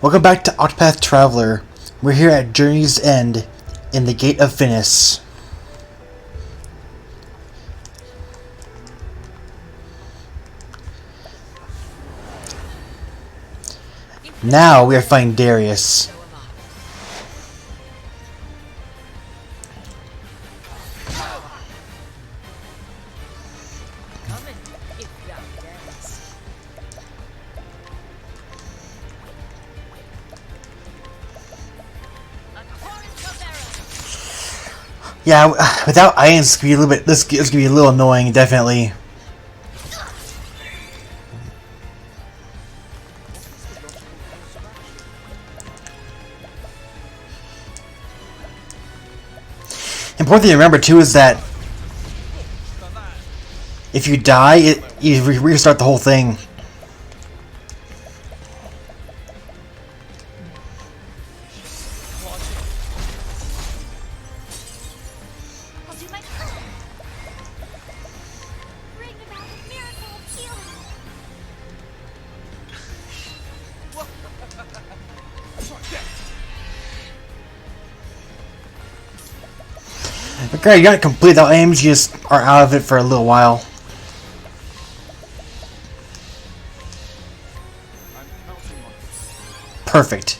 Welcome back to Octopath Traveler. We're here at Journey's End in the Gate of Finis. Now we are fighting Darius. Yeah, without iron, this could be a little bit. This could be a little annoying, definitely. Important thing to remember too is that if you die, you restart the whole thing. Okay, you gotta complete that aims, you just are out of it for a little while. Perfect.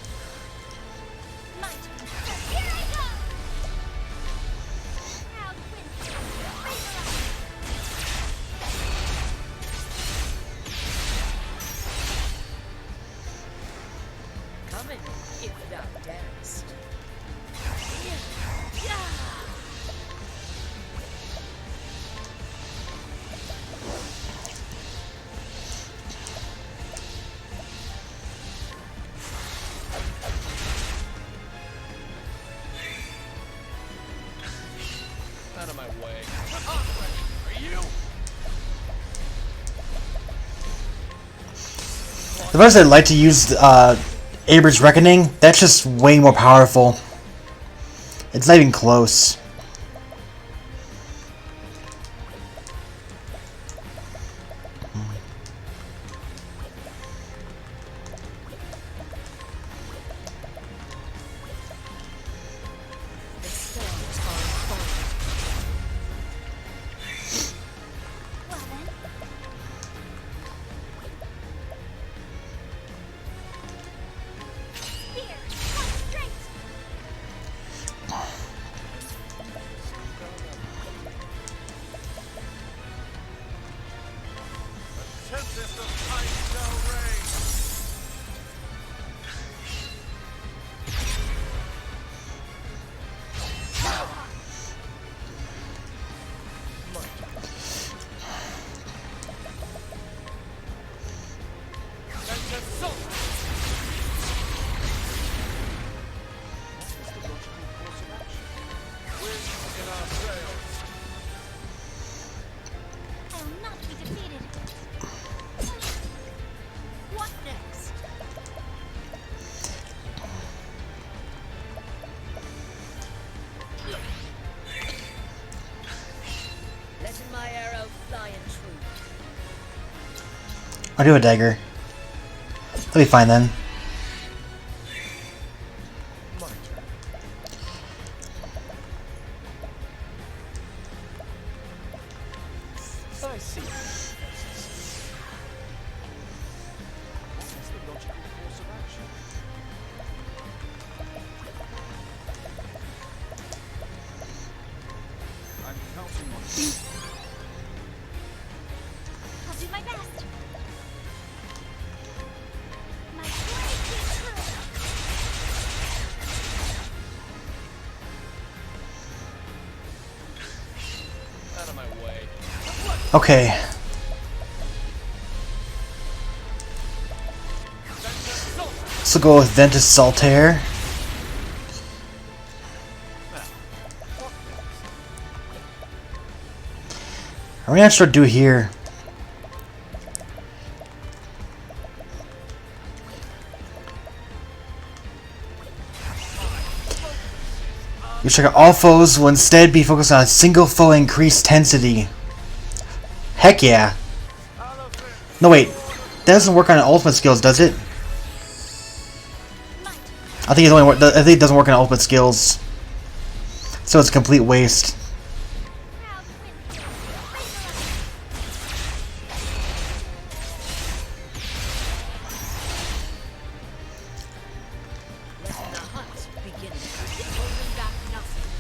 Out of my way. Are you? The first I'd like to use Aber's Reckoning, that's just way more powerful. It's not even close. I'll do a dagger. That'll be fine then. I see. I'm counting on you. I'll do my best. My great is true. Out of my way. Okay. So go with Ventus Saltaire. I'm not sure what to do here. You check out all foes will instead be focused on a single foe increased intensity. Heck yeah. No wait, that doesn't work on ultimate skills, does it? I think I think it doesn't work on ultimate skills, so it's a complete waste. Proud win. Let the hunt begin. Holding back nothing.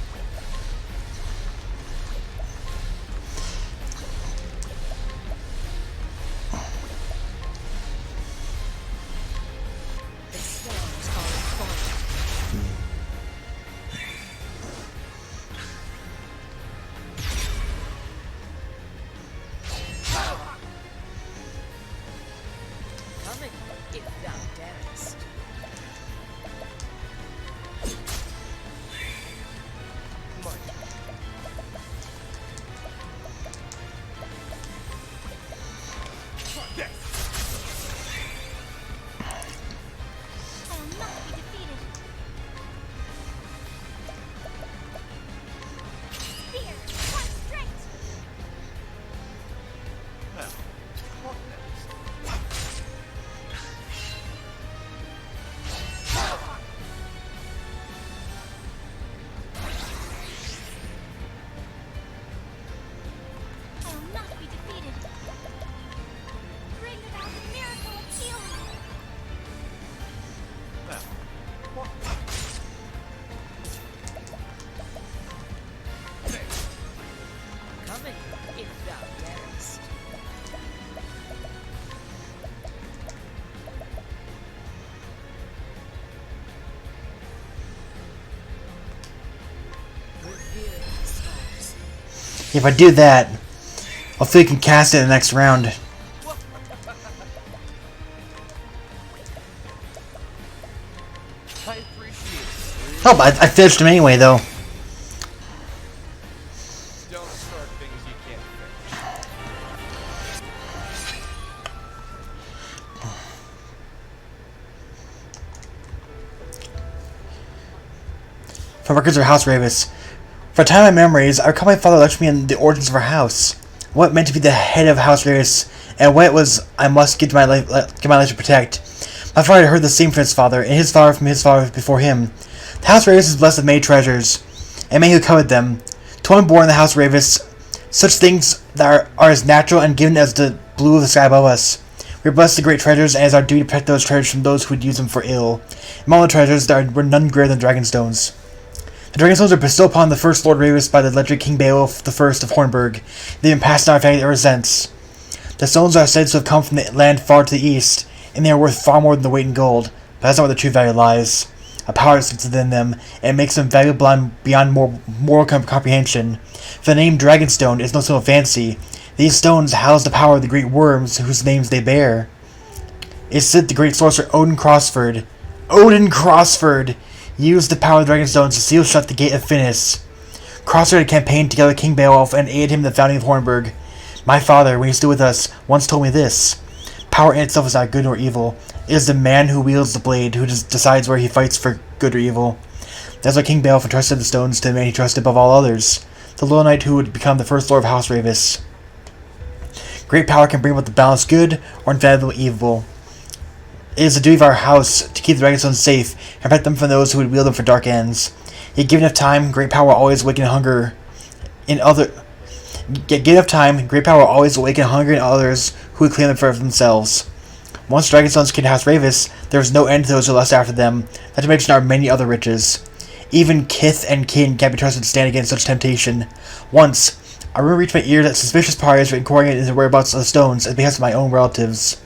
The stars are falling. Coming, if thou darest. I will not be defeated. Spear, one straight. I will not be defeated. Bring about the miracle of healing. Coming, if thou darest. Revere the stars. If I do that, hopefully I can cast it in the next round. I appreciate it. Oh, but I finished him anyway, though. Don't start things you can't finish. From Records of House Ravis. For a time in my memories, I recall my father lectured me on the origins of our house, what it meant to be the head of House Ravis, and what it was I must give my life to protect. My father had heard the same from his father, and his father from his father before him. The House Ravis is blessed with many treasures, and many who covet them. To one born in the House Ravis, such things that are as natural and given as the blue of the sky above us. We are blessed with great treasures, and it is our duty to protect those treasures from those who would use them for ill. Among the treasures, there were none greater than Dragonstones. The Dragonstones were bestowed upon the first Lord Ravis by the legendary King Beowulf I of Hornburg. They have been passed down our family ever since. The stones are said to have come from the land far to the east, and they are worth far more than the weight in gold. But that's not where the true value lies. A power sits within them, and makes them valuable beyond moral comprehension. For the name Dragonstone is no simple fancy. These stones house the power of the great worms whose names they bear. It is said the great sorcerer Odin Crossford used the power of the Dragonstones to seal shut the Gate of Finis. Crossford had campaigned together with King Beowulf and aided him in the founding of Hornburg. My father, when he stood with us, once told me this: power in itself is not good nor evil. It is the man who wields the blade who decides where he fights for good or evil. That's why King Beowulf entrusted the stones to the man he trusted above all others, the loyal knight who would become the first Lord of House Ravis. Great power can bring about the balanced good or unfathomable evil. It is the duty of our house to keep the Dragonstones safe and protect them from those who would wield them for dark ends. Yet given enough time, great power will always awaken hunger in others who would claim them for themselves. Once Dragonstones came to House Ravis, there was no end to those who lust after them, not to mention our many other riches. Even kith and kin can't be trusted to stand against such temptation. Once, a rumor reached my ear that suspicious parties were inquiring into the whereabouts of the stones at the behest of my own relatives.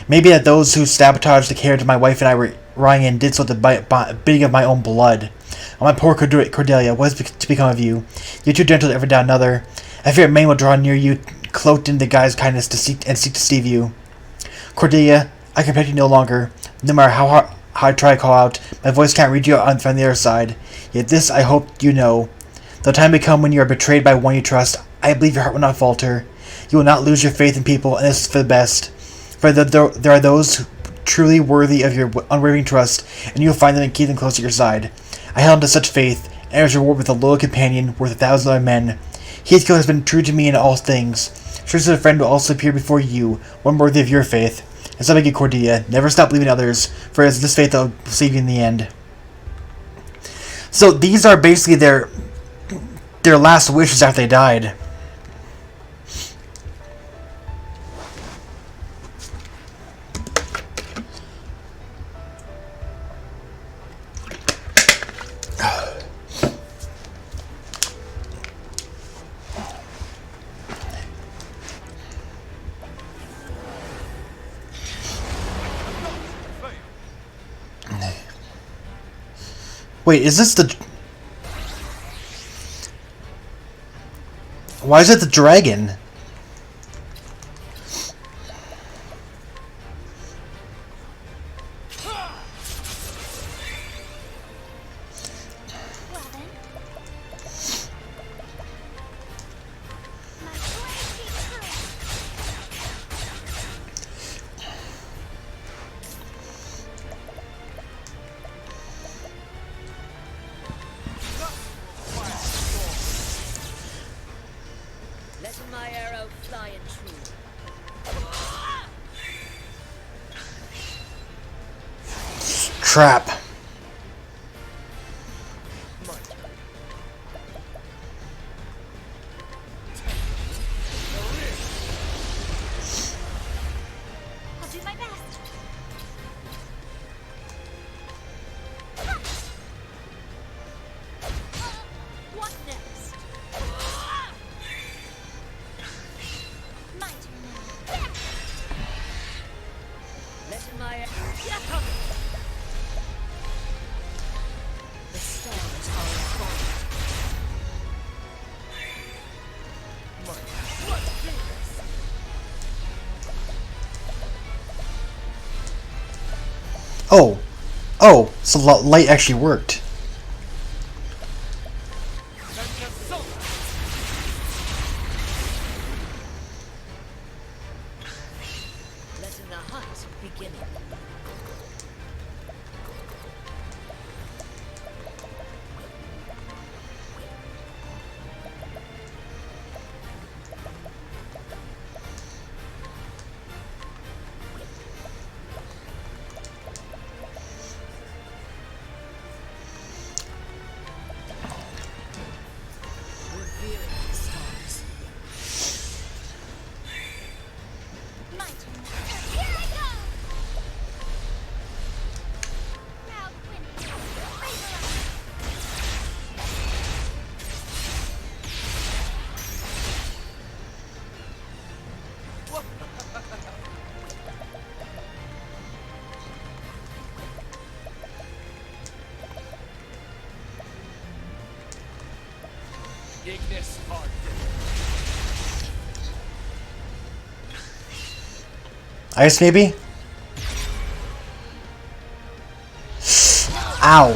Maybe that those who sabotaged the carriage my wife and I were riding in did so at the bidding of my own blood. Oh, my poor Cordelia, what is to become of you? You're too gentle to ever doubt another. I fear many will draw near you, cloaked in the guise of kindness, to seek to deceive you. Cordelia, I can protect you no longer. No matter how hard I try to call out, my voice can't reach you from the other side. Yet this I hope you know. Though time may come when you are betrayed by one you trust, I believe your heart will not falter. You will not lose your faith in people, and this is for the best. For there are those truly worthy of your unwavering trust, and you will find them and keep them close at your side. I held on to such faith, and was rewarded with a loyal companion worth 1,000 other men. Heathkill has been true to me in all things. Sure as a friend will also appear before you, one worthy of your faith. And so I beg you, Cordelia, never stop believing in others, for it is this faith that will save you in the end. So these are basically their last wishes after they died. Wait, is this the... Why is it the dragon? Well then. My blade be true. Letting my arrow fly and true. Trap. I'll do my best. What next? My turn now. Letting my arrow. The stars are falling. Oh. Oh, so light actually worked. Letting the hunt begin. Revealing the stars. My turn now. Here I go! Proud Winnie. Favor us. Ignis Hard. Ice maybe? Ow.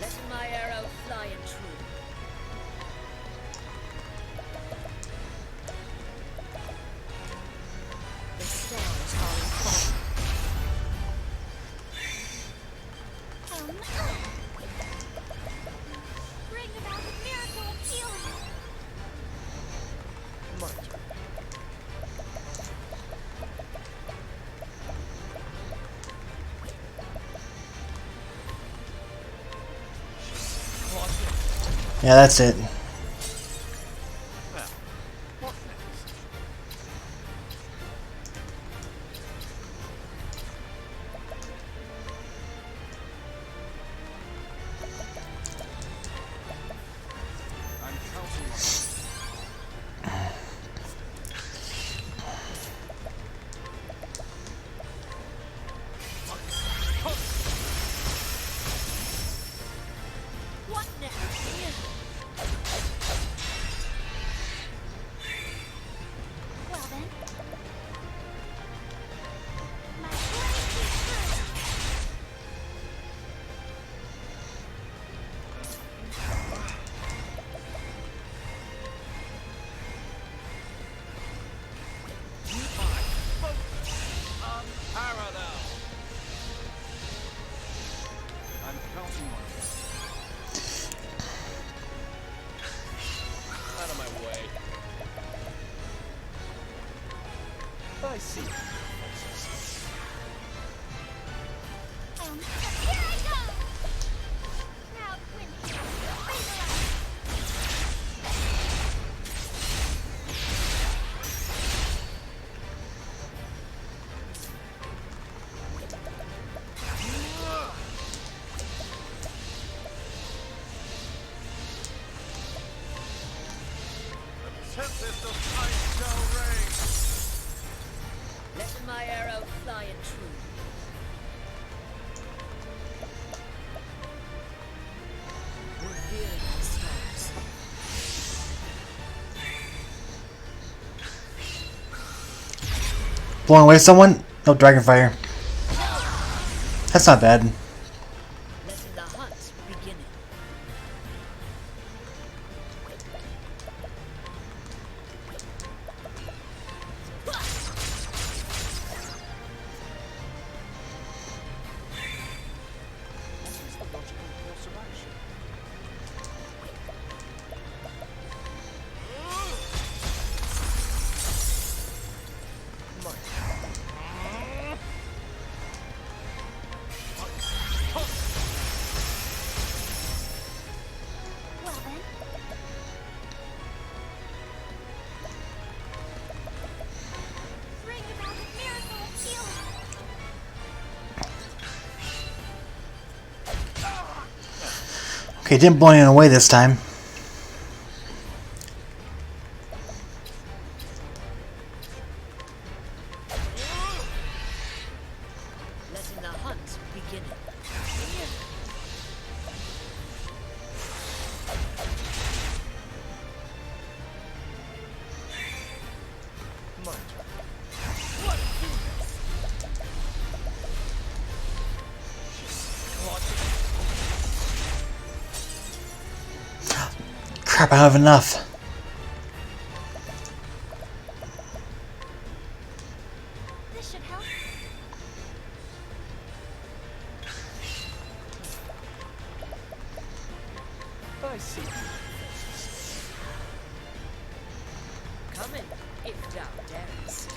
Letting my arrow fly and true. The stars are falling. Bring about the miracle of healing. Yeah, that's it. Well, what next? I'm counting on What next? Well then. My blade be true. Unparalleled. I'm counting on you. Out of my way. I see. Here I go! Let my arrow fly and true. Revealing the stars. Blowing away someone? No, Dragonfire. That's not bad. Letting the hunt begin. Well then. Bring about a miracle of healing. Okay, didn't blow anyone away this time. Letting the hunt begin. Crap, I don't have enough. This should help. I see. Come in, if thou dares.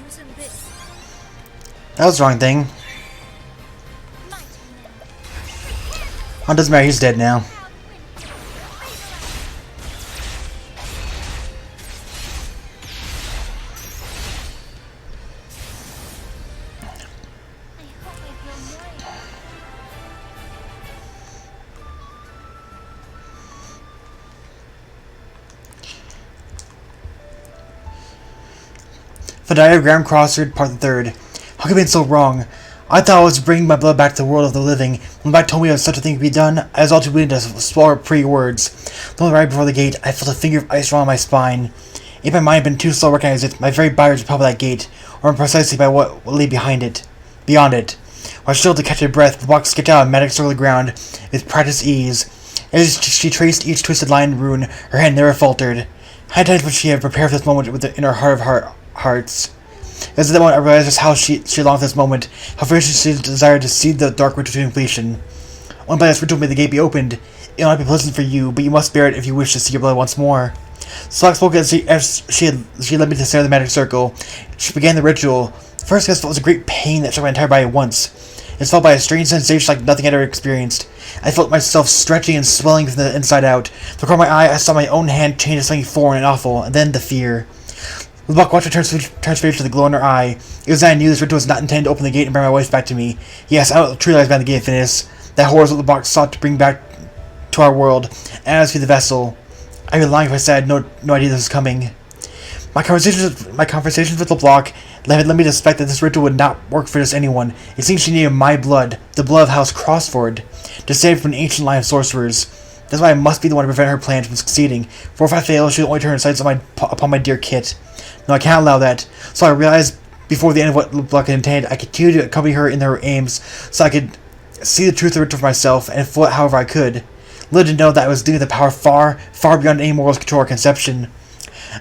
Using this. That was the wrong thing. My turn now. Oh, it doesn't matter, he's dead now. I hope I feel more. The diagram crossword, part the third. How could I be so wrong? I thought I was bringing my blood back to the world of the living. When Black told me such a thing could be done, I was all too willing to swallow pre-words. The moment right before the gate, I felt a finger of ice around my spine. If my mind had been too slow to recognize it, my very body would propel that gate, or precisely by what lay behind it, beyond it. While I struggled to catch my breath, the block skipped out and magic circled the ground with practiced ease. As she traced each twisted line and rune, her hand never faltered. Had times when she had prepared for this moment in her heart of hearts. It was at that moment I realized just how she longed for this moment, how ferociously she desired to see the dark ritual to completion. One by this ritual made the gate be opened. It might be pleasant for you, but you must bear it if you wish to see your blood once more. Slock spoke as she led me to the center of the magic circle. She began the ritual. First, I felt was a great pain that shook my entire body at once. It was felt by a strange sensation like nothing I had ever experienced. I felt myself stretching and swelling from the inside out. From the corner of my eye, I saw my own hand change to something foreign and awful, and then the fear. The buck watched her transfigured to the glow in her eye. It was then I knew this ritual was not intended to open the gate and bring my wife back to me. Yes, I truly realized by the Gate of Finis. That horror is what the box sought to bring back to our world, and as for the vessel, I'd be lying if I said I had no idea this was coming. My conversations with LeBlanc led me to suspect that this ritual would not work for just anyone. It seemed she needed my blood, the blood of House Crossford, to save from an ancient line of sorcerers. That's why I must be the one to prevent her plan from succeeding, for if I fail, she'll only turn her sights upon my dear Kit. No, I can't allow that. So I realized before the end of what LeBlanc had intended, I continued to accompany her in her aims, so I could see the truth of the ritual for myself, and fool it however I could. Little to know that I was doing the power far, far beyond any moral's control or conception.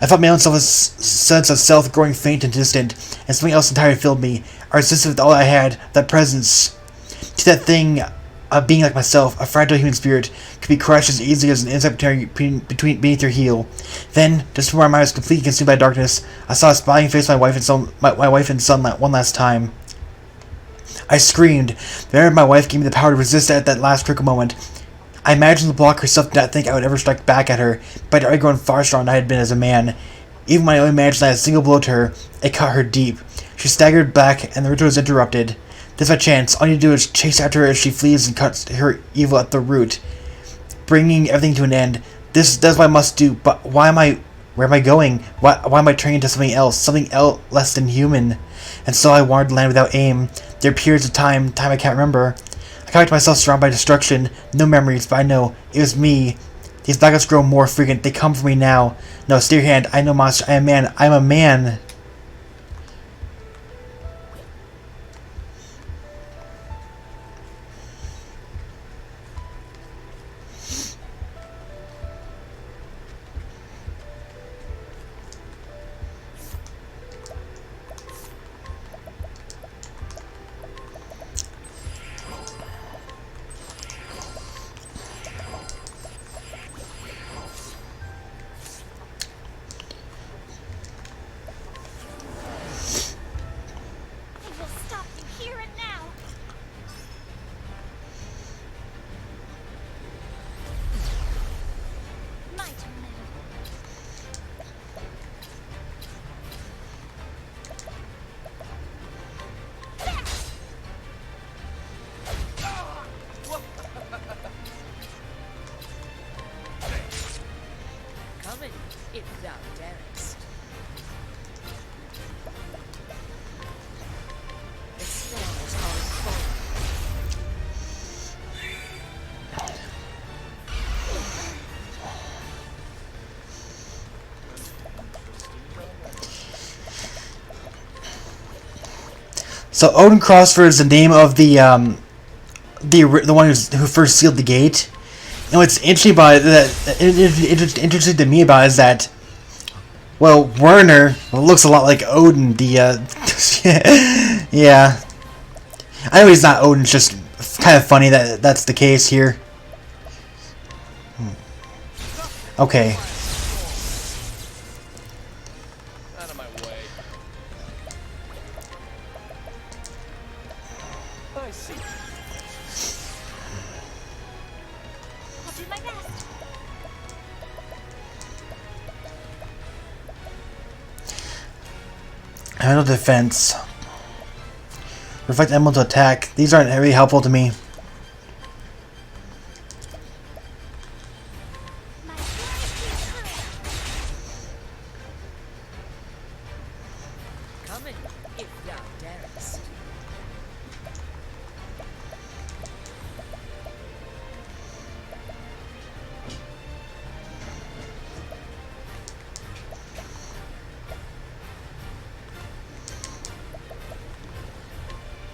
I felt my own sense of self growing faint and distant, and something else entirely filled me. I resisted with all I had, that presence. To that thing, a being like myself, a fragile human spirit, could be crushed as easily as an insect beneath your heel. Then, just before my mind was completely consumed by darkness, I saw a smiling face of my wife and son one last time. I screamed. The memory of my wife gave me the power to resist at that last critical moment. I imagined LeBlanc herself did not think I would ever strike back at her, but I'd already grown far stronger than I had been as a man. Even when I only imagined I had a single blow to her, it cut her deep. She staggered back, and the ritual was interrupted. This my chance. All you do is chase after her as she flees and cuts her evil at the root, bringing everything to an end. That's what I must do, but why am I Where am I going? Why am I turning into something else? Something less than human? And so I wandered the land without aim. There are periods of time I can't remember. I find myself surrounded by destruction. No memories, but I know it was me. These blackouts grow more frequent. They come for me now. No, stay your hand. I know monster. I am man. I am a man. I will stop you here and now. My turn now. Coming, if thou darest. The stars are falling. So Odin Crossford is the name of the one who first sealed the gate. And what's interesting about it, interesting to me about it is that, well, Werner looks a lot like Odin. Yeah, I know he's not Odin. It's just kind of funny that that's the case here. Okay. Out of my way. I see. I'll do my best. Handle defense. Reflect emerald to attack. These aren't really helpful to me. My courage. Coming, if thou darest.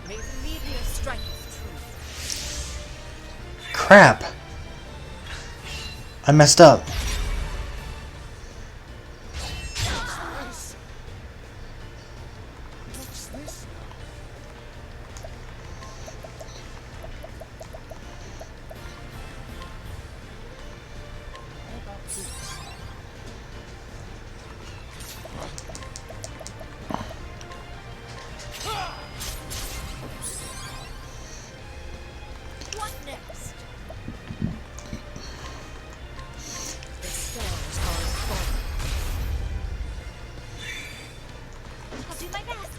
May the meteor strike true. Crap. I messed up. What's this now? How about this? What next? The stars are falling. I'll do my best.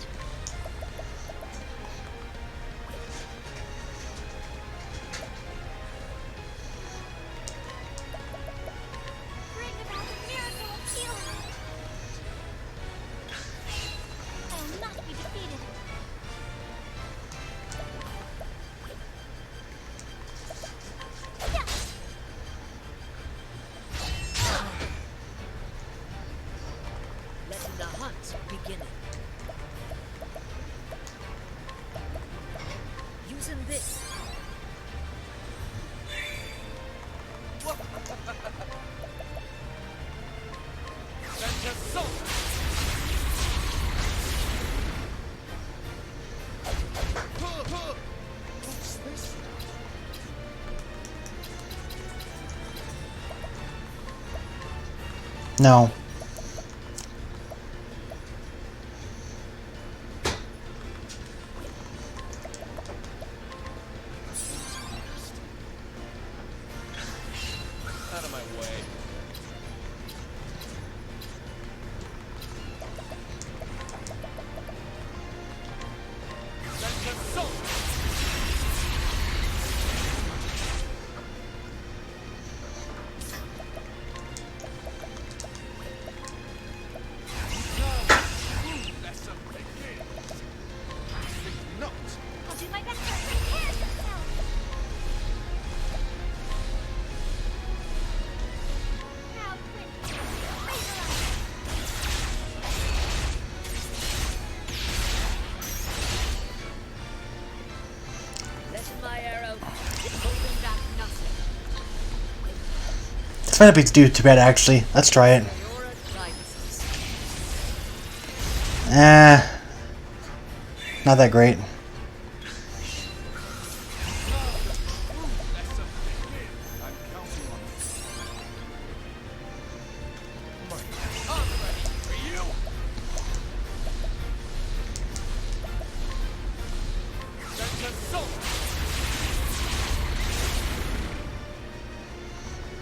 Bring about the miracle of healing. I will not be defeated. Yes! Letting the hunt begin. Using this. That's assault! What's this now? No. Out of my way. That's assault! my arrow. Holding back nothing. This might not be too bad, actually. Let's try it. Your guidance. Not that great.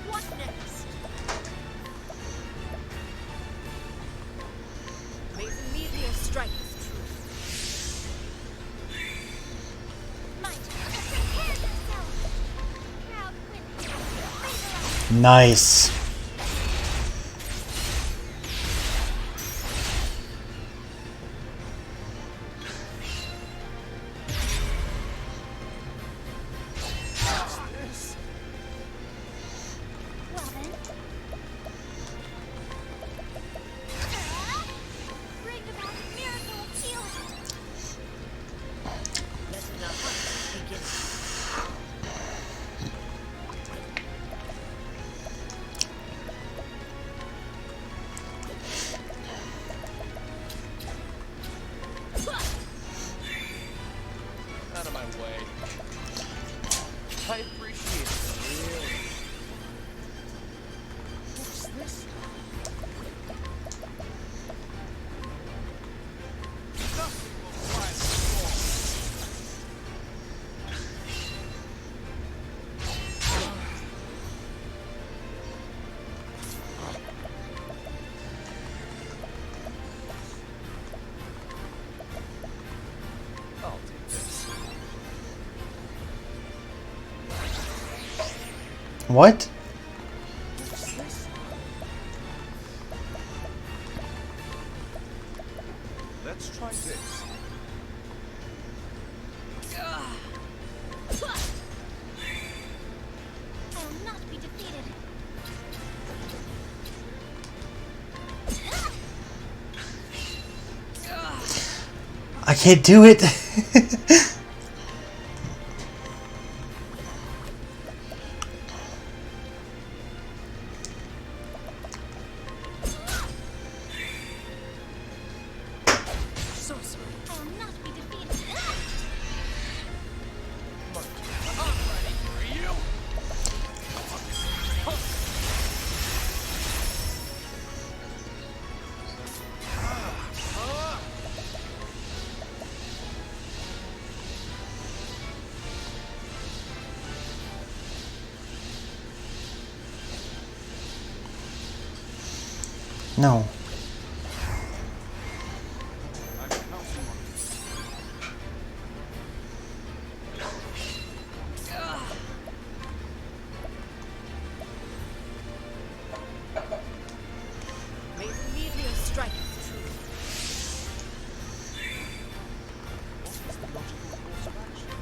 What next? May the meteor strike us true. My turn. Prepare yourself. Crowd wins. Nice. Well then. Bring about a miracle of healing. Let the hunt begin. Out of my way. I appreciate it. Really. What's this? Nothing will quiet the storm. I'll take this. What? What's this? Let's try this. I will not be defeated. I can't do it. Sorcery. I will not be defeated. I'm ready for you. No. I'm counting on this. May the meteor strike us true. What is the logical course of action?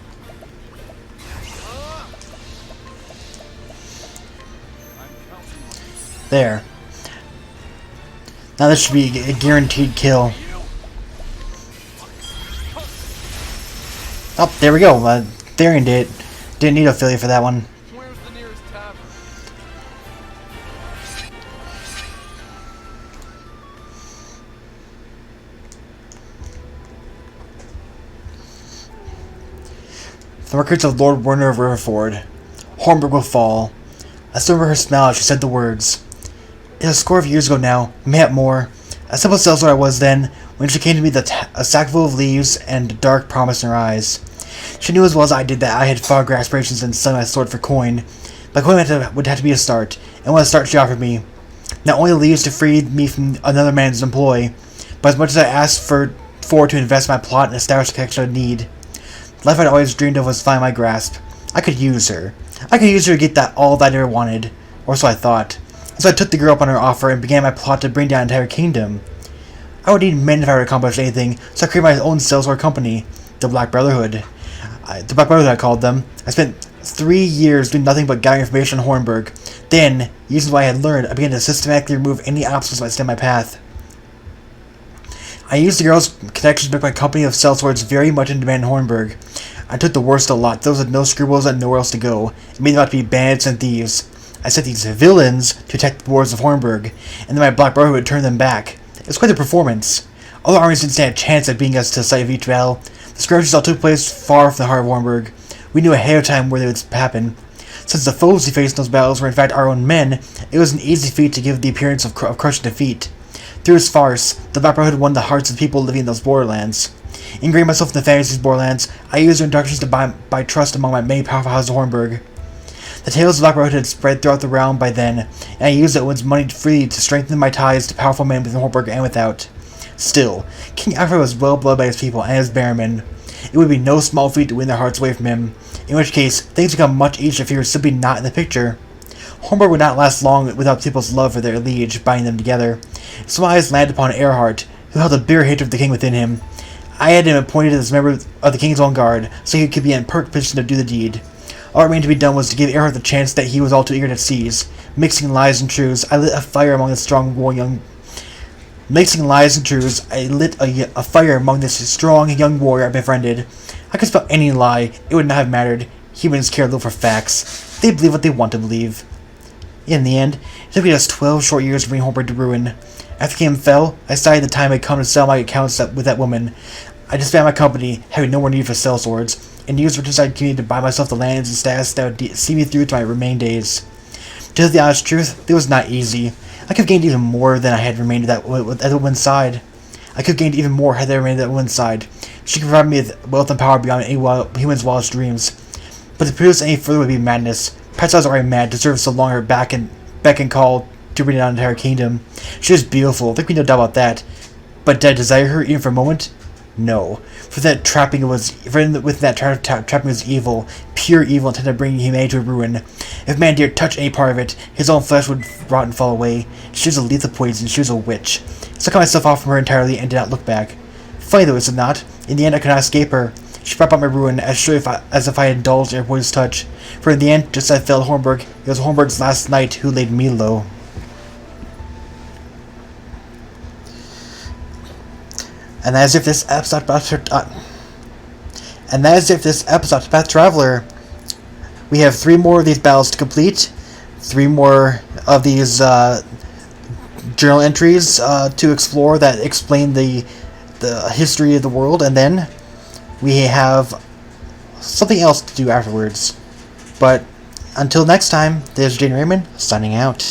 I'm counting on this. There. Now this should be a guaranteed kill. Oh, there we go. Therian did it. Didn't need Ophelia for that one. Where's the nearest tavern? The records of Lord Werner of Riverford. Hornburg will fall. I still remember her smile as she said the words. It was a score of years ago now, mayhap more. A simple sellsword I was then, when she came to me with a sack full of leaves and a dark promise in her eyes. She knew as well as I did that I had far greater aspirations than selling my sword for coin, but coin would have to be a start, and what a start she offered me. Not only leaves to free me from another man's employ, but as much as I asked for to invest my plot and establish the connection I need. The life I'd always dreamed of was finally my grasp. I could use her. I could use her to get all that I ever wanted, or so I thought. So I took the girl up on her offer and began my plot to bring down an entire kingdom. I would need men if I were to accomplish anything, so I created my own sellsword company, the Black Brotherhood. The Black Brotherhood I called them. I spent 3 years doing nothing but gathering information on Hornburg. Then, using what I had learned, I began to systematically remove any obstacles that might stand in my path. I used the girl's connections to make my company of sellswords very much in demand in Hornburg. I took the worst of the lot, those with no scruples and nowhere else to go. It made them out to be bandits and thieves. I sent these villains to attack the wars of Hornburg, and then my Black Brotherhood would turn them back. It was quite a performance. Other armies didn't stand a chance at beating us to the site of each battle. The skirmishes all took place far from the heart of Hornburg. We knew ahead of time where they would happen. Since the foes we faced in those battles were in fact our own men, it was an easy feat to give the appearance of crushing defeat. Through this farce, the Black Brotherhood won the hearts of the people living in those borderlands. Ingraining myself in the fantasies of borderlands, I used their introductions to buy trust among my many powerful houses of Hornburg. The tales of the Black Brotherhood had spread throughout the realm by then, and I used that one's money freely to strengthen my ties to powerful men within Hornburg and without. Still, King Alfred was well beloved by his people and his Bearmen. It would be no small feat to win their hearts away from him, in which case, things become much easier if he were simply not in the picture. Hornburg would not last long without people's love for their liege binding them together. So my eyes landed upon Earhart, who held a bitter hatred of the king within him. I had him appointed as a member of the king's own guard, so he could be in perfect position to do the deed. All that remained to be done was to give Earhart the chance that he was all too eager to seize. Mixing lies and truths, I lit a fire among the strong young warrior I befriended. I could spell any lie, it would not have mattered. Humans care little for facts. They believe what they want to believe. In the end, it took me just 12 short years to bring Hornburg to ruin. After the kingdom fell, I decided the time had come to sell my accounts with that woman. I disbanded my company, having no more need for sellswords, and used the riverside community to buy myself the lands and status that would see me through to my remaining days. To tell the honest truth, it was not easy. I could have gained even more than I had remained at the woman's side. I could have gained even more had I remained at that woman's side. She could provide me with wealth and power beyond any human's wildest dreams. But to produce any further would be madness. Perhaps I was already mad to serve so long her beck and call to bring down an entire kingdom. She was beautiful, there could be no doubt about that. But did I desire her even for a moment? No. For that trapping was evil, pure evil intended to bring humanity to ruin. If man dared touch any part of it, his own flesh would rot and fall away. She was a lethal poison, she was a witch. So I cut myself off from her entirely and did not look back. Funny though, is it not? In the end I could not escape her. She brought about my ruin as surely as if I had indulged in her poisonous touch. For in the end, just as I fell to Hornburg, it was Hornburg's last knight who laid me low. And that is if this episode Octopath Traveler. We have 3 more of these battles to complete, 3 more of these journal entries to explore that explain the history of the world, and then we have something else to do afterwards. But until next time, this is JaidynReiman signing out.